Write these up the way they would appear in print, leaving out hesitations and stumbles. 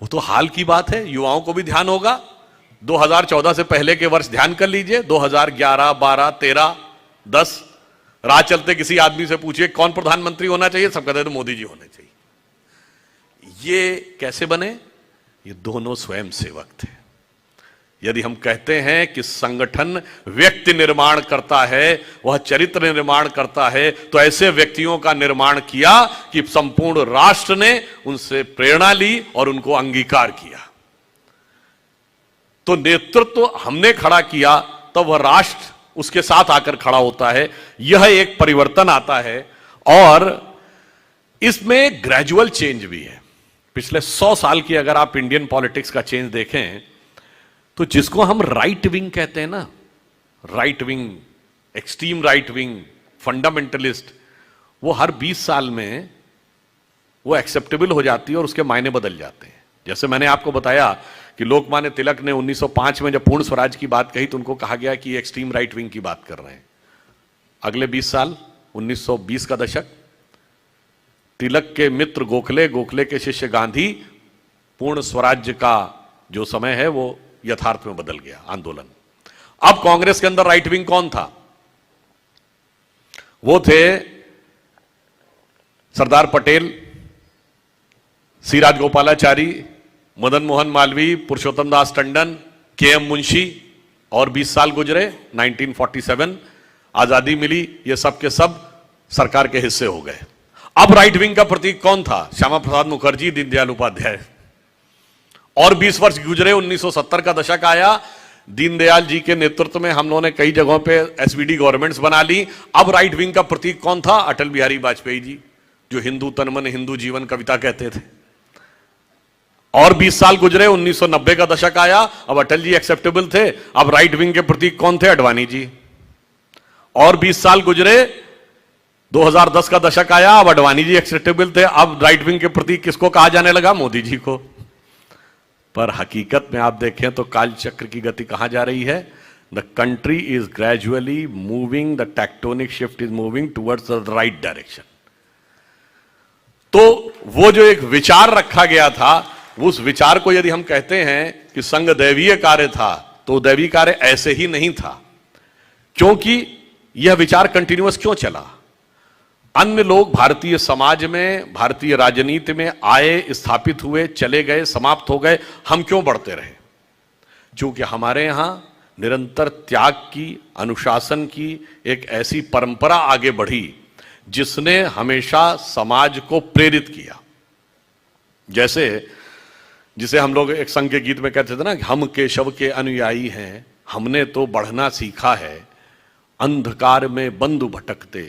वो तो हाल की बात है, युवाओं को भी ध्यान होगा। 2014 से पहले के वर्ष ध्यान कर लीजिए, 2011, 12, 13, 10, राह चलते किसी आदमी से पूछिए कौन प्रधानमंत्री होना चाहिए, सब कहते हैं तो मोदी जी होने चाहिए। ये कैसे बने? ये दोनों स्वयं सेवक थे। यदि हम कहते हैं कि संगठन व्यक्ति निर्माण करता है, वह चरित्र निर्माण करता है, तो ऐसे व्यक्तियों का निर्माण किया कि संपूर्ण राष्ट्र ने उनसे प्रेरणा ली और उनको अंगीकार किया। तो नेतृत्व हमने खड़ा किया तब वह राष्ट्र उसके साथ आकर खड़ा होता है। यह एक परिवर्तन आता है और इसमें ग्रेजुअल चेंज भी है। पिछले 100 साल की अगर आप इंडियन पॉलिटिक्स का चेंज देखें तो जिसको हम राइट विंग कहते हैं ना, right wing, extreme right wing, fundamentalist, वो हर 20 साल में वो एक्सेप्टेबल हो जाती है और उसके मायने बदल जाते हैं। जैसे मैंने आपको बताया कि लोकमान्य तिलक ने 1905 में जब पूर्ण स्वराज की बात कही तो उनको कहा गया कि एक्सट्रीम राइट विंग की बात कर रहे हैं। अगले 20 साल 1920 का दशक, तिलक के मित्र गोखले, गोखले के शिष्य गांधी, पूर्ण स्वराज्य का जो समय है वो यथार्थ में बदल गया आंदोलन। अब कांग्रेस के अंदर राइट विंग कौन था? वो थे सरदार पटेल, सी राजगोपालाचारी, मदन मोहन मालवीय, पुरुषोत्तम दास टंडन, के.एम. मुंशी, और 20 साल गुजरे, 1947 आजादी मिली, ये सब के सब सरकार के हिस्से हो गए। अब राइट विंग का प्रतीक कौन था? श्यामा प्रसाद मुखर्जी, दीनदयाल उपाध्याय। और 20 वर्ष गुजरे, 1970 का दशक आया, दीनदयाल जी के नेतृत्व में हम लोगों ने कई जगहों पे एसवीडी गवर्नमेंट्स बना ली। अब राइट विंग का प्रतीक कौन था? अटल बिहारी वाजपेयी जी, जो हिंदू तन मन हिंदू जीवन कविता कहते थे। और 20 साल गुजरे, 1990 का दशक आया, अब अटल जी एक्सेप्टेबल थे, अब राइट विंग के प्रतीक कौन थे? अडवाणी जी। और 20 साल गुजरे, 2010 का दशक आया, अब अडवाणी जी एक्सेप्टेबल थे, अब राइट विंग के प्रतीक किसको कहा जाने लगा? मोदी जी को। पर हकीकत में आप देखें तो कालचक्र की गति कहां जा रही है? The country is gradually moving, the tectonic shift is moving towards the right direction. तो वो जो एक विचार रखा गया था, उस विचार को यदि हम कहते हैं कि संघ दैवीय कार्य था, तो दैवीय कार्य ऐसे ही नहीं था। क्योंकि यह विचार कंटिन्यूअस क्यों चला? अन्य लोग भारतीय समाज में, भारतीय राजनीति में आए, स्थापित हुए, चले गए, समाप्त हो गए, हम क्यों बढ़ते रहे? क्योंकि हमारे यहां निरंतर त्याग की, अनुशासन की एक ऐसी परंपरा आगे बढ़ी जिसने हमेशा समाज को प्रेरित किया। जैसे जिसे हम लोग एक संघ के गीत में कहते थे ना, हम केशव के अनुयायी हैं, हमने तो बढ़ना सीखा है, अंधकार में बंधु भटकते,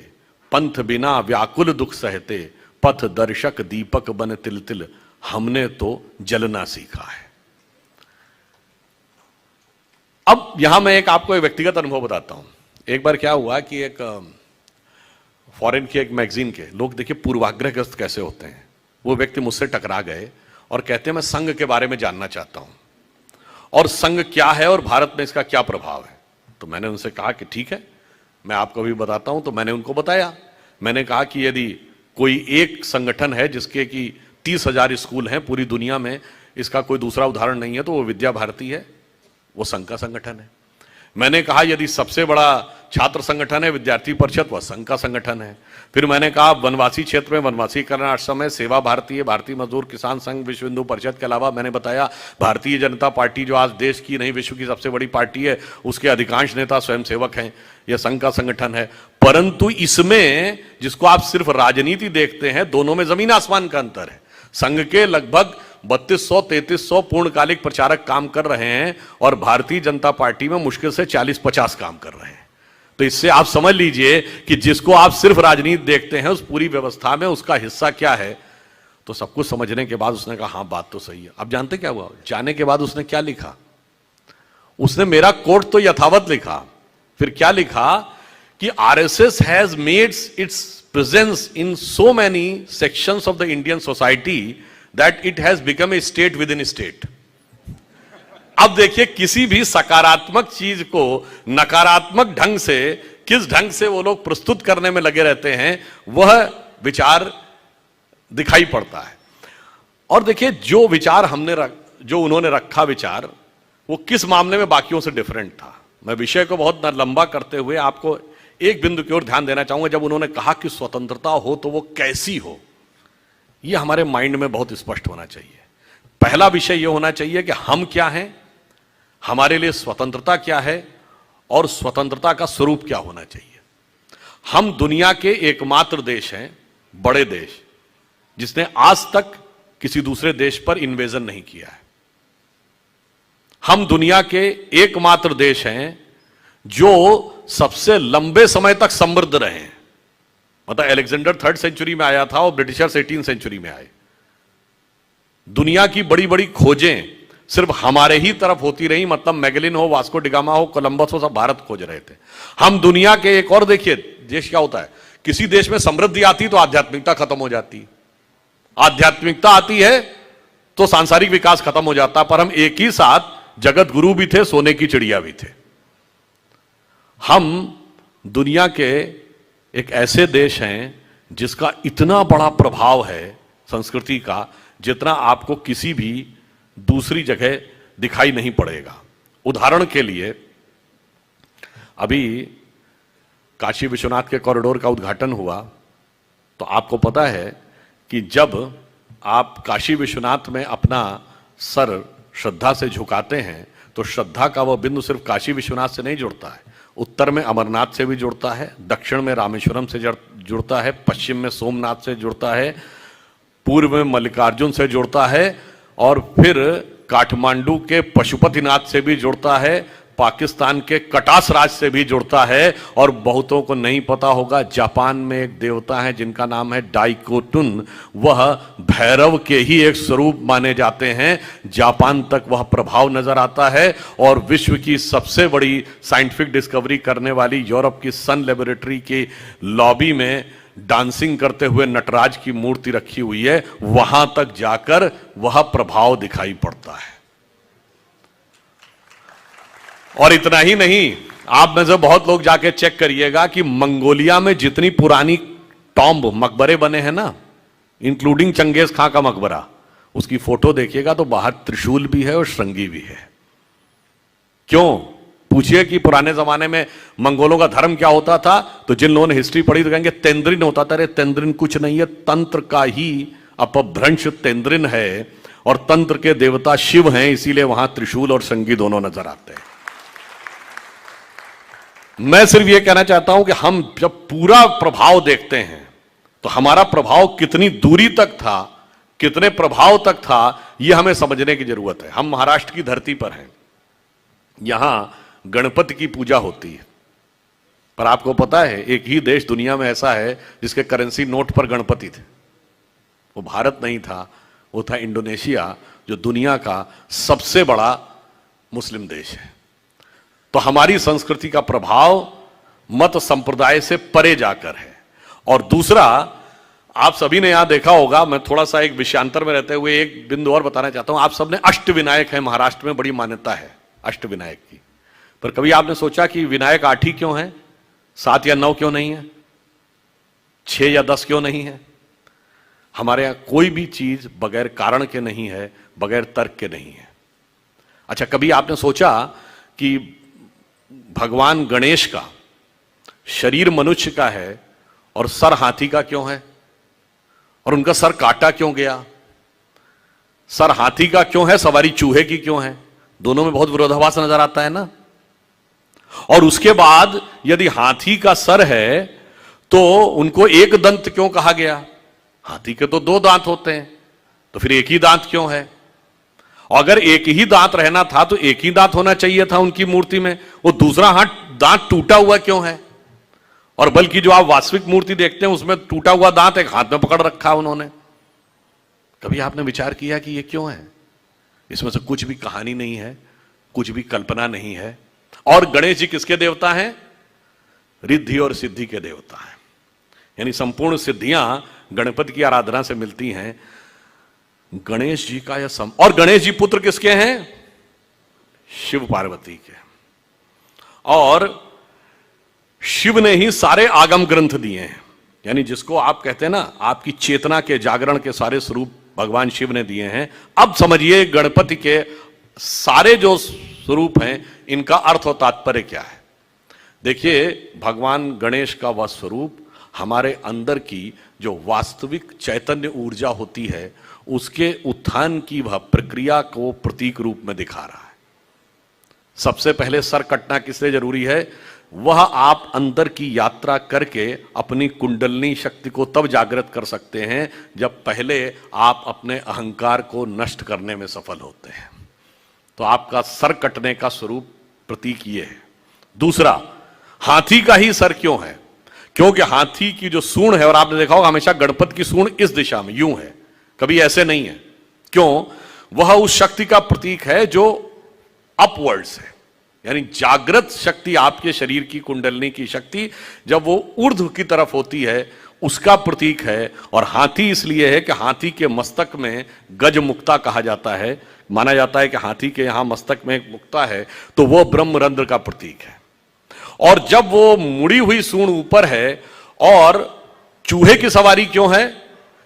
पंथ बिना व्याकुल दुख सहते, पथ दर्शक दीपक बन तिल तिल, हमने तो जलना सीखा है। अब यहां मैं आपको एक व्यक्तिगत अनुभव बताता हूं। एक बार क्या हुआ कि एक फॉरेन की एक मैगजीन के लोग, देखिए पूर्वाग्रहग्रस्त कैसे होते हैं, वो व्यक्ति मुझसे टकरा गए और कहते हैं मैं संघ के बारे में जानना चाहता हूं और संघ क्या है और भारत में इसका क्या प्रभाव है। तो मैंने उनसे कहा कि ठीक है, मैं आपको भी बताता हूं। तो मैंने उनको बताया, मैंने कहा कि यदि कोई एक संगठन है जिसके कि 30,000 स्कूल हैं पूरी दुनिया में, इसका कोई दूसरा उदाहरण नहीं है, तो वो विद्या भारती है, वो संघ का संगठन है। मैंने कहा यदि सबसे बड़ा छात्र संगठन है विद्यार्थी परिषद, वह संघ का संगठन है। फिर मैंने कहा वनवासी क्षेत्र में वनवासीकरण आश्रम है, सेवा भारती है, भारतीय मजदूर किसान संघ, विश्व हिंदू परिषद के अलावा मैंने बताया भारतीय जनता पार्टी जो आज देश की नहीं विश्व की सबसे बड़ी पार्टी है, उसके अधिकांश नेता स्वयंसेवक हैं, यह संघ का संगठन है। परंतु इसमें जिसको आप सिर्फ राजनीति देखते हैं, दोनों में जमीन आसमान का अंतर है। संघ के लगभग 3200-3300 पूर्णकालिक प्रचारक काम कर रहे हैं और भारतीय जनता पार्टी में मुश्किल से 40-50 काम कर रहे हैं। तो इससे आप समझ लीजिए कि जिसको आप सिर्फ राजनीति देखते हैं, उस पूरी व्यवस्था में उसका हिस्सा क्या है। तो सब कुछ समझने के बाद उसने कहा हाँ बात तो सही है। अब जानते क्या हुआ? जाने के बाद उसने क्या लिखा? उसने मेरा कोट तो यथावत लिखा, फिर क्या लिखा कि RSS has made it's presence in so many sections of the Indian society that it has become a state with in state. अब देखिए, किसी भी सकारात्मक चीज को नकारात्मक ढंग से, किस ढंग से वो लोग प्रस्तुत करने में लगे रहते हैं, वह विचार दिखाई पड़ता है। और देखिए जो विचार जो उन्होंने रखा विचार, वो किस मामले में बाकियों से डिफरेंट था। मैं विषय को बहुत लंबा करते हुए आपको एक बिंदु की ओर ध्यान देना चाहूंगा। जब उन्होंने कहा कि स्वतंत्रता हो तो वो कैसी हो, यह हमारे माइंड में बहुत स्पष्ट होना चाहिए। पहला विषय यह होना चाहिए कि हम क्या हैं, हमारे लिए स्वतंत्रता क्या है और स्वतंत्रता का स्वरूप क्या होना चाहिए। हम दुनिया के एकमात्र देश हैं, बड़े देश, जिसने आज तक किसी दूसरे देश पर इन्वेजन नहीं किया है। हम दुनिया के एकमात्र देश हैं जो सबसे लंबे समय तक समृद्ध रहे हैं। मतलब अलेक्जेंडर 3rd सेंचुरी में आया था और ब्रिटिशर्स 18th सेंचुरी में आए। दुनिया की बड़ी बड़ी खोजें सिर्फ हमारे ही तरफ होती रही। मतलब मैगेलिन हो, वास्को डिगामा हो, कोलंबस हो, सब भारत खोज रहे थे। हम दुनिया के एक और देखिए देश क्या होता है, किसी देश में समृद्धि आती तो आध्यात्मिकता खत्म हो जाती, आध्यात्मिकता आती है तो सांसारिक विकास खत्म हो जाता। पर हम एक ही साथ जगत गुरु भी थे, सोने की चिड़िया भी थे। हम दुनिया के एक ऐसे देश हैं जिसका इतना बड़ा प्रभाव है संस्कृति का, जितना आपको किसी भी दूसरी जगह दिखाई नहीं पड़ेगा। उदाहरण के लिए अभी काशी विश्वनाथ के कॉरिडोर का उद्घाटन हुआ तो आपको पता है कि जब आप काशी विश्वनाथ में अपना सर श्रद्धा से झुकाते हैं तो श्रद्धा का वह बिंदु सिर्फ काशी विश्वनाथ से नहीं जुड़ता है, उत्तर में अमरनाथ से भी जुड़ता है, दक्षिण में रामेश्वरम से जुड़ता है, पश्चिम में सोमनाथ से जुड़ता है, पूर्व में मल्लिकार्जुन से जुड़ता है और फिर काठमांडू के पशुपतिनाथ से भी जुड़ता है, पाकिस्तान के कटास राज से भी जुड़ता है। और बहुतों को नहीं पता होगा, जापान में एक देवता है जिनका नाम है डाइकोटुन, वह भैरव के ही एक स्वरूप माने जाते हैं। जापान तक वह प्रभाव नजर आता है। और विश्व की सबसे बड़ी साइंटिफिक डिस्कवरी करने वाली यूरोप की सन लेबोरेटरी की लॉबी में डांसिंग करते हुए नटराज की मूर्ति रखी हुई है, वहां तक जाकर वह प्रभाव दिखाई पड़ता है। और इतना ही नहीं, आप में से बहुत लोग जाके चेक करिएगा कि मंगोलिया में जितनी पुरानी टॉम्ब मकबरे बने हैं ना, इंक्लूडिंग चंगेज खां का मकबरा, उसकी फोटो देखिएगा तो बाहर त्रिशूल भी है और श्रृंगी भी है। क्यों? पूछिए कि पुराने जमाने में मंगोलों का धर्म क्या होता था, तो जिन लोगों ने हिस्ट्री पढ़ी तो कहेंगे तेंद्रिन होता था। अरे तेंद्रिन कुछ नहीं है, तंत्र का ही अपभ्रंश तेंद्रिन है और तंत्र के देवता शिव हैं, इसीलिए वहां त्रिशूल और श्रृंगी दोनों नजर आते हैं। मैं सिर्फ यह कहना चाहता हूं कि हम जब पूरा प्रभाव देखते हैं तो हमारा प्रभाव कितनी दूरी तक था, कितने प्रभाव तक था, यह हमें समझने की जरूरत है। हम महाराष्ट्र की धरती पर हैं, यहां गणपति की पूजा होती है, पर आपको पता है एक ही देश दुनिया में ऐसा है जिसके करेंसी नोट पर गणपति थे। वो भारत नहीं था, वो था इंडोनेशिया, जो दुनिया का सबसे बड़ा मुस्लिम देश है। तो हमारी संस्कृति का प्रभाव मत संप्रदाय से परे जाकर है। और दूसरा, आप सभी ने यहां देखा होगा, मैं थोड़ा सा एक विषयांतर में रहते हुए एक बिंदु और बताना चाहता हूं। आप सबने अष्टविनायक है, महाराष्ट्र में बड़ी मान्यता है अष्टविनायक की, पर कभी आपने सोचा कि विनायक 8 ही क्यों है, 7 या 9 क्यों नहीं है, 6 या 10 क्यों नहीं है? हमारे यहां कोई भी चीज बगैर कारण के नहीं है, बगैर तर्क के नहीं है। अच्छा, कभी आपने सोचा कि भगवान गणेश का शरीर मनुष्य का है और सर हाथी का क्यों है, और उनका सर काटा क्यों गया? सर हाथी का क्यों है, सवारी चूहे की क्यों है? दोनों में बहुत विरोधाभास नजर आता है ना। और उसके बाद यदि हाथी का सर है तो उनको एक दंत क्यों कहा गया? हाथी के तो 2 दांत होते हैं, तो फिर एक ही दांत क्यों है? अगर एक ही दांत रहना था तो एक ही दांत होना चाहिए था उनकी मूर्ति में, वो दूसरा दांत टूटा हुआ क्यों है? और बल्कि जो आप वास्तविक मूर्ति देखते हैं उसमें टूटा हुआ दांत एक हाथ में पकड़ रखा उन्होंने। कभी आपने विचार किया कि ये क्यों है? इसमें से कुछ भी कहानी नहीं है, कुछ भी कल्पना नहीं है। और गणेश जी किसके देवता हैं? रिद्धि और सिद्धि के देवता हैं, यानी संपूर्ण सिद्धियां गणपति की आराधना से मिलती हैं। गणेश जी का यह और गणेश जी पुत्र किसके हैं? शिव पार्वती के। और शिव ने ही सारे आगम ग्रंथ दिए हैं, यानी जिसको आप कहते हैं ना, आपकी चेतना के जागरण के सारे स्वरूप भगवान शिव ने दिए हैं। अब समझिए गणपति के सारे जो स्वरूप हैं इनका अर्थ और तात्पर्य क्या है। देखिए, भगवान गणेश का वह स्वरूप हमारे अंदर की जो वास्तविक चैतन्य ऊर्जा होती है उसके उत्थान की वह प्रक्रिया को प्रतीक रूप में दिखा रहा है। सबसे पहले सर कटना किस लिए जरूरी है? वह आप अंदर की यात्रा करके अपनी कुंडलनी शक्ति को तब जागृत कर सकते हैं जब पहले आप अपने अहंकार को नष्ट करने में सफल होते हैं। तो आपका सर कटने का स्वरूप प्रतीक ये है। दूसरा, हाथी का ही सर क्यों है? क्योंकि हाथी की जो सूंड है, और आपने देखा होगा हमेशा गणपति की सूंड इस दिशा में यूं है, कभी ऐसे नहीं है। क्यों? वह उस शक्ति का प्रतीक है जो अपवर्ड्स है, यानी जागृत शक्ति, आपके शरीर की कुंडलनी की शक्ति जब वो ऊर्ध्व की तरफ होती है उसका प्रतीक है। और हाथी इसलिए है कि हाथी के मस्तक में गज मुक्ता कहा जाता है। माना जाता है कि हाथी के यहां मस्तक में एक मुक्ता है तो वो ब्रह्मरंध्र का प्रतीक है। और जब वो मुड़ी हुई सूंड ऊपर है, और चूहे की सवारी क्यों है?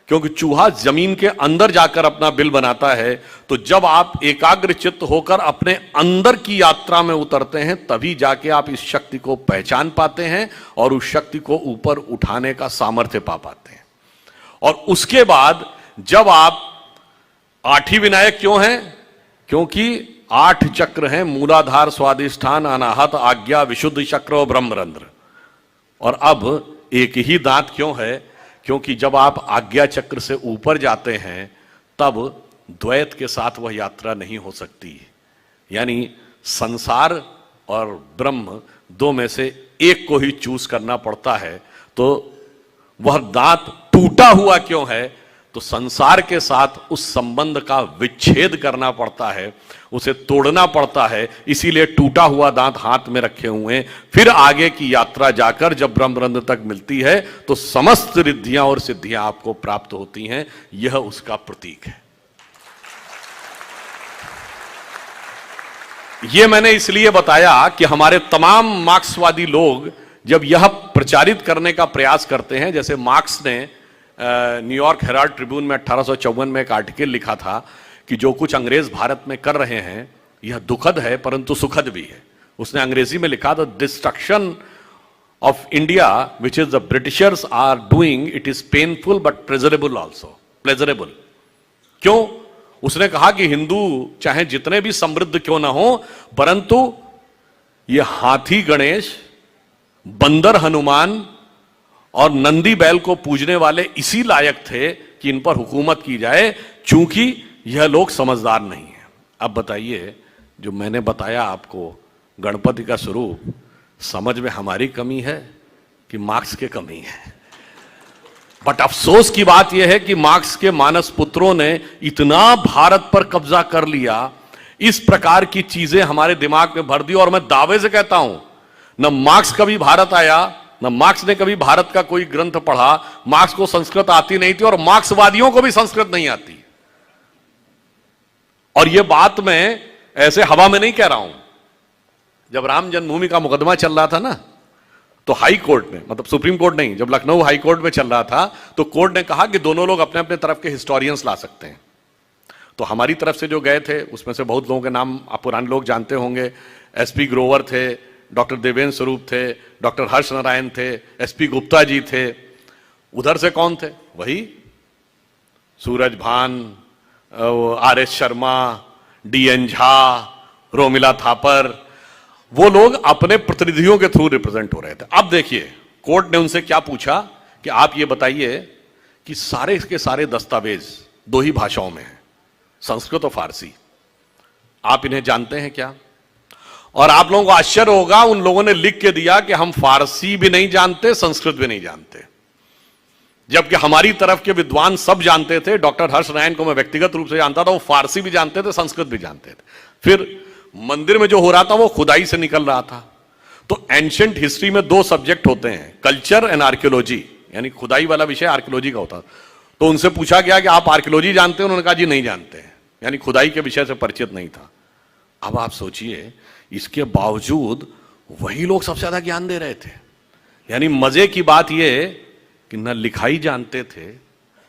क्योंकि चूहा जमीन के अंदर जाकर अपना बिल बनाता है। तो जब आप एकाग्र चित्त होकर अपने अंदर की यात्रा में उतरते हैं तभी जाके आप इस शक्ति को पहचान पाते हैं और उस शक्ति को ऊपर उठाने का सामर्थ्य पा पाते हैं। और उसके बाद जब आप आठी विनायक क्यों हैं? क्योंकि 8 चक्र हैं, मूलाधार, स्वादिष्ठान, अनाहत, आज्ञा, विशुद्ध चक्र और ब्रह्मरंध्र। और अब एक ही दांत क्यों है? क्योंकि जब आप आज्ञा चक्र से ऊपर जाते हैं तब द्वैत के साथ वह यात्रा नहीं हो सकती, यानी संसार और ब्रह्म दो में से एक को ही चूज करना पड़ता है। तो वह दांत टूटा हुआ क्यों है? तो संसार के साथ उस संबंध का विच्छेद करना पड़ता है, उसे तोड़ना पड़ता है, इसीलिए टूटा हुआ दांत हाथ में रखे हुए हैं। फिर आगे की यात्रा जाकर जब ब्रह्मरंध्र तक मिलती है तो समस्त रिद्धियां और सिद्धियां आपको प्राप्त होती हैं। यह उसका प्रतीक है। यह मैंने इसलिए बताया कि हमारे तमाम मार्क्सवादी लोग जब यह प्रचारित करने का प्रयास करते हैं, जैसे मार्क्स ने न्यूयॉर्क हेराल्ड ट्रिब्यून में 1854 में एक आर्टिकल लिखा था कि जो कुछ अंग्रेज भारत में कर रहे हैं यह दुखद है परंतु सुखद भी है। उसने अंग्रेजी में लिखा, the destruction of India which is the Britishers are doing, it is painful but pleasurable also. Pleasurable क्यों? उसने कहा कि हिंदू चाहे जितने भी समृद्ध क्यों ना हो, परंतु ये हाथी गणेश, बंदर हनुमान और नंदी बैल को पूजने वाले इसी लायक थे कि इन पर हुकूमत की जाए, चूंकि यह लोग समझदार नहीं है। अब बताइए, जो मैंने बताया आपको गणपति का स्वरूप, समझ में हमारी कमी है कि मार्क्स की कमी है? बट अफसोस की बात यह है कि मार्क्स के मानस पुत्रों ने इतना भारत पर कब्जा कर लिया, इस प्रकार की चीजें हमारे दिमाग में भर दी। और मैं दावे से कहता हूं, न मार्क्स कभी भारत आया, न मार्क्स ने कभी भारत का कोई ग्रंथ पढ़ा। मार्क्स को संस्कृत आती नहीं थी और मार्क्सवादियों को भी संस्कृत नहीं आती। और यह बात मैं ऐसे हवा में नहीं कह रहा हूं। जब राम जन्मभूमि का मुकदमा चल रहा था ना, तो हाई कोर्ट ने, मतलब सुप्रीम कोर्ट नहीं, जब लखनऊ हाई कोर्ट में चल रहा था तो कोर्ट ने कहा कि दोनों लोग अपने अपने तरफ के हिस्टोरियंस ला सकते हैं। तो हमारी तरफ से जो गए थे उसमें से बहुत लोगों के नाम आप पुराने लोग जानते होंगे। एसपी ग्रोवर थे, डॉक्टर देवेंद्र स्वरूप थे, डॉक्टर हर्ष नारायण थे, एसपी गुप्ता जी थे। उधर से कौन थे? वही सूरज भान, आर.एस. शर्मा, डी.एन. झा, रोमिला थापर, वो लोग अपने प्रतिनिधियों के थ्रू रिप्रेजेंट हो रहे थे। अब देखिए, कोर्ट ने उनसे क्या पूछा कि आप ये बताइए कि सारे के सारे दस्तावेज 2 ही भाषाओं में हैं, संस्कृत और फारसी। आप इन्हें जानते हैं क्या? और आप लोगों को आश्चर्य होगा, उन लोगों ने लिख के दिया कि हम फारसी भी नहीं जानते, संस्कृत भी नहीं जानते। जबकि हमारी तरफ के विद्वान सब जानते थे। डॉक्टर हर्ष नारायण को मैं व्यक्तिगत रूप से जानता था, वो फारसी भी जानते थे, संस्कृत भी जानते थे। फिर मंदिर में जो हो रहा था वो खुदाई से निकल रहा था। तो एंशिएंट हिस्ट्री में 2 सब्जेक्ट होते हैं, कल्चर एंड आर्कियोलॉजी, यानी खुदाई वाला विषय आर्कियोलॉजी का होता। तो उनसे पूछा गया कि आप आर्कियोलॉजी जानते हैं? उन्होंने कहा जी नहीं जानते हैं, यानी खुदाई के विषय से परिचित नहीं था। अब आप सोचिए, इसके बावजूद वही लोग सबसे ज्यादा ज्ञान दे रहे थे। यानी मजे की बात यह कि न लिखाई जानते थे,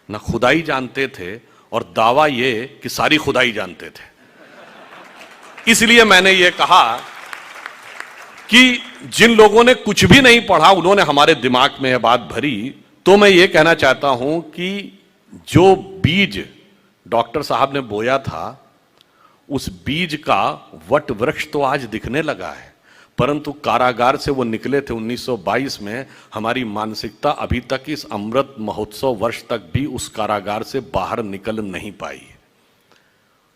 न खुदाई जानते थे, और दावा ये कि सारी खुदाई जानते थे। इसलिए मैंने ये कहा कि जिन लोगों ने कुछ भी नहीं पढ़ा उन्होंने हमारे दिमाग में यह बात भरी। तो मैं ये कहना चाहता हूं कि जो बीज डॉक्टर साहब ने बोया था उस बीज का वट वृक्ष तो आज दिखने लगा है, परंतु कारागार से वो निकले थे 1922 में। हमारी मानसिकता अभी तक इस अमृत महोत्सव वर्ष तक भी उस कारागार से बाहर निकल नहीं पाई।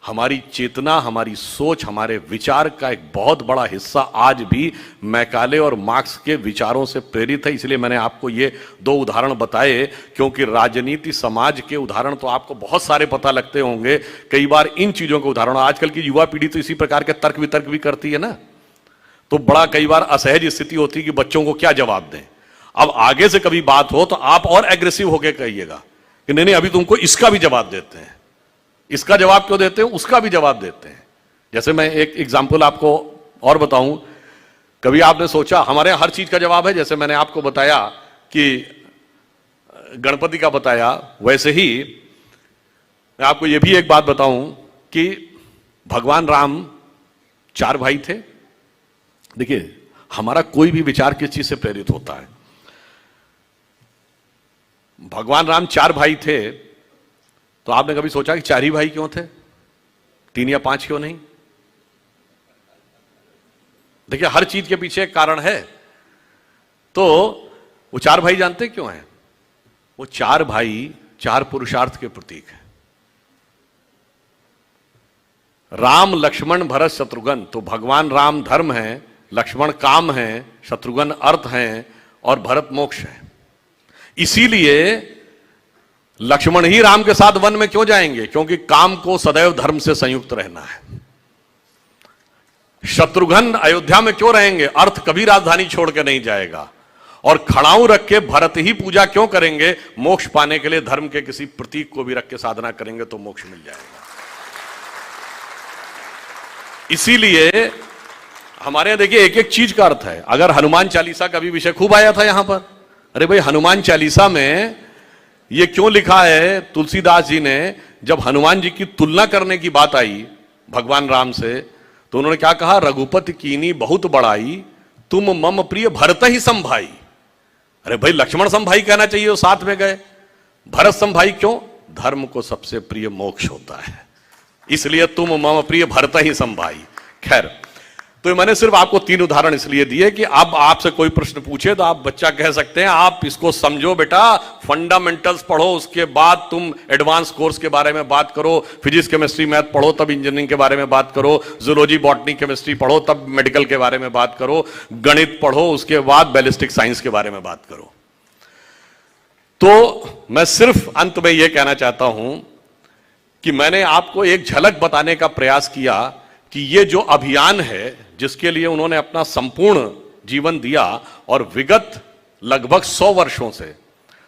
हमारी चेतना, हमारी सोच, हमारे विचार का एक बहुत बड़ा हिस्सा आज भी मैकाले और मार्क्स के विचारों से प्रेरित है। इसलिए मैंने आपको ये दो उदाहरण बताए, क्योंकि राजनीति समाज के उदाहरण तो आपको बहुत सारे पता लगते होंगे। कई बार इन चीजों के उदाहरण, आजकल की युवा पीढ़ी तो इसी प्रकार के तर्क वितर्क भी करती है ना, तो बड़ा कई बार असहज स्थिति होती है कि बच्चों को क्या जवाब दें। अब आगे से कभी बात हो तो आप और एग्रेसिव होकर कहिएगा कि नहीं नहीं अभी तुमको इसका भी जवाब देते हैं। इसका जवाब क्यों देते हैं, उसका भी जवाब देते हैं। जैसे मैं एक एग्जाम्पल आपको और बताऊं, कभी आपने सोचा, हमारे यहां हर चीज का जवाब है। जैसे मैंने आपको बताया कि गणपति का बताया, वैसे ही मैं आपको यह भी एक बात बताऊं कि भगवान राम 4 भाई थे। देखिए, हमारा कोई भी विचार किस चीज से प्रेरित होता है। भगवान राम 4 भाई थे, तो आपने कभी सोचा कि 4 ही भाई क्यों थे, 3 या 5 क्यों नहीं? देखिए, हर चीज के पीछे एक कारण है। तो वो 4 भाई जानते क्यों हैं? वो 4 भाई 4 पुरुषार्थ के प्रतीक हैं। राम, लक्ष्मण, भरत, शत्रुघ्न। तो भगवान राम धर्म है, लक्ष्मण काम है, शत्रुघ्न अर्थ हैं और भरत मोक्ष है। इसीलिए लक्ष्मण ही राम के साथ वन में क्यों जाएंगे? क्योंकि काम को सदैव धर्म से संयुक्त रहना है। शत्रुघ्न अयोध्या में क्यों रहेंगे? अर्थ कभी राजधानी छोड़ के नहीं जाएगा। और खड़ाऊ रख के भरत ही पूजा क्यों करेंगे? मोक्ष पाने के लिए धर्म के किसी प्रतीक को भी रख के साधना करेंगे तो मोक्ष मिल जाएगा। इसीलिए हमारे यहां देखिए एक एक चीज का अर्थ है। अगर हनुमान चालीसा का भी विषय खूब आया था यहां पर, अरे भाई हनुमान चालीसा में ये क्यों लिखा है? तुलसीदास जी ने जब हनुमान जी की तुलना करने की बात आई भगवान राम से, तो उन्होंने क्या कहा? रघुपति कीनी बहुत बड़ाई, तुम मम प्रिय भरत ही संभाई। अरे भाई लक्ष्मण संभाई कहना चाहिए, वो साथ में गए। भरत संभाई क्यों? धर्म को सबसे प्रिय मोक्ष होता है, इसलिए तुम मम प्रिय भरत ही संभाई। खैर, तो मैंने सिर्फ आपको 3 उदाहरण इसलिए दिए कि अब आपसे कोई प्रश्न पूछे तो आप बच्चा कह सकते हैं आप इसको समझो बेटा, फंडामेंटल्स पढ़ो, उसके बाद तुम एडवांस कोर्स के बारे में बात करो, फिजिक्स केमिस्ट्री मैथ पढ़ो तब इंजीनियरिंग के बारे में बात करो, जूलॉजी बॉटनी केमिस्ट्री पढ़ो तब मेडिकल के बारे में बात करो, गणित पढ़ो उसके बाद बैलिस्टिक साइंस के बारे में बात करो। तो मैं सिर्फ अंत में यह कहना चाहता हूं कि मैंने आपको एक झलक बताने का प्रयास किया कि ये जो अभियान है जिसके लिए उन्होंने अपना संपूर्ण जीवन दिया, और विगत लगभग 100 वर्षों से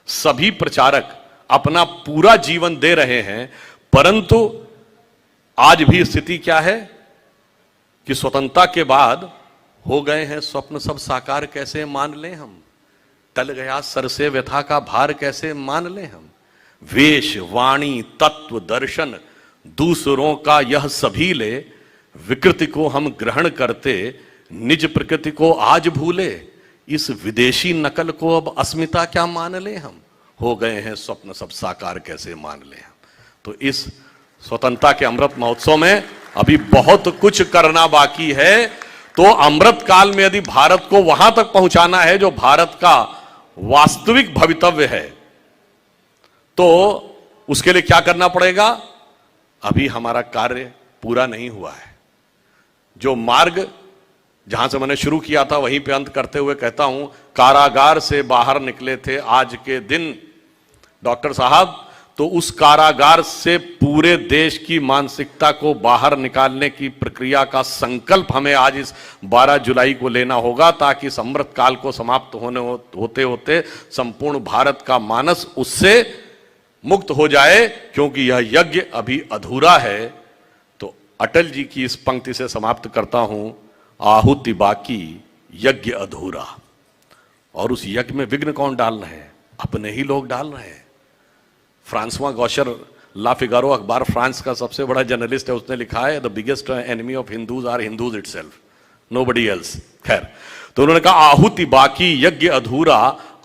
सभी प्रचारक अपना पूरा जीवन दे रहे हैं, परंतु आज भी स्थिति क्या है कि स्वतंत्रता के बाद हो गए हैं स्वप्न सब साकार, कैसे मान लें हम? टल गया सर से व्यथा का भार, कैसे मान लें हम? वेश, वाणी, तत्व, दर्शन दूसरों का यह सभी ले, विकृति को हम ग्रहण करते, निज प्रकृति को आज भूले, इस विदेशी नकल को अब अस्मिता क्या मान ले हम? हो गए हैं स्वप्न सब साकार, कैसे मान ले हम? तो इस स्वतंत्रता के अमृत महोत्सव में अभी बहुत कुछ करना बाकी है। तो अमृत काल में यदि भारत को वहां तक पहुंचाना है जो भारत का वास्तविक भवितव्य है, तो उसके लिए क्या करना पड़ेगा? अभी हमारा कार्य पूरा नहीं हुआ है। जो मार्ग जहां से मैंने शुरू किया था वहीं पे अंत करते हुए कहता हूं, कारागार से बाहर निकले थे आज के दिन डॉक्टर साहब, तो उस कारागार से पूरे देश की मानसिकता को बाहर निकालने की प्रक्रिया का संकल्प हमें आज इस 12 जुलाई को लेना होगा, ताकि इस अमृत काल को समाप्त होते होते संपूर्ण भारत का मानस उससे मुक्त हो जाए, क्योंकि यह यज्ञ अभी अधूरा है। तो अटल जी की इस पंक्ति से समाप्त करता हूं, आहुति बाकी यज्ञ अधूरा। और उस यज्ञ में विघ्न कौन डाल रहे हैं? अपने ही लोग डाल रहे हैं। फ्रांसवा गौशर ला फिगारो अखबार फ्रांस का सबसे बड़ा जर्नलिस्ट है, उसने लिखा है the biggest enemy of Hindus are Hindus itself, nobody else. खैर, तो उन्होंने कहा आहुति बाकी यज्ञ अधूरा,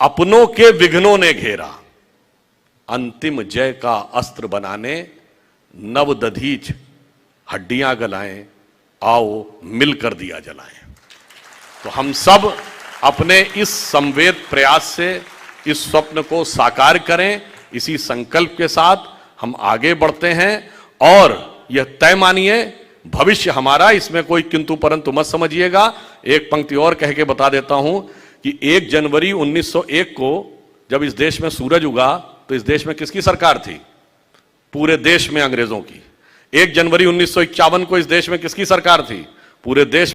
अपनों के विघ्नों ने घेरा, अंतिम जय का अस्त्र बनाने नव दधीच हड्डियां गलाएं, आओ मिलकर दिया जलाएं। तो हम सब अपने इस संवेद प्रयास से इस स्वप्न को साकार करें, इसी संकल्प के साथ हम आगे बढ़ते हैं। और यह तय मानिए, भविष्य हमारा, इसमें कोई किंतु परंतु मत समझिएगा। एक पंक्ति और कह के बता देता हूं कि 1 जनवरी 1901 को जब इस देश में सूरज उगा तो इस देश में किसकी सरकार थी? पूरे देश में अंग्रेजों की। 1 जनवरी 1951 को इस देश में किसकी सरकार थी? पूरे देश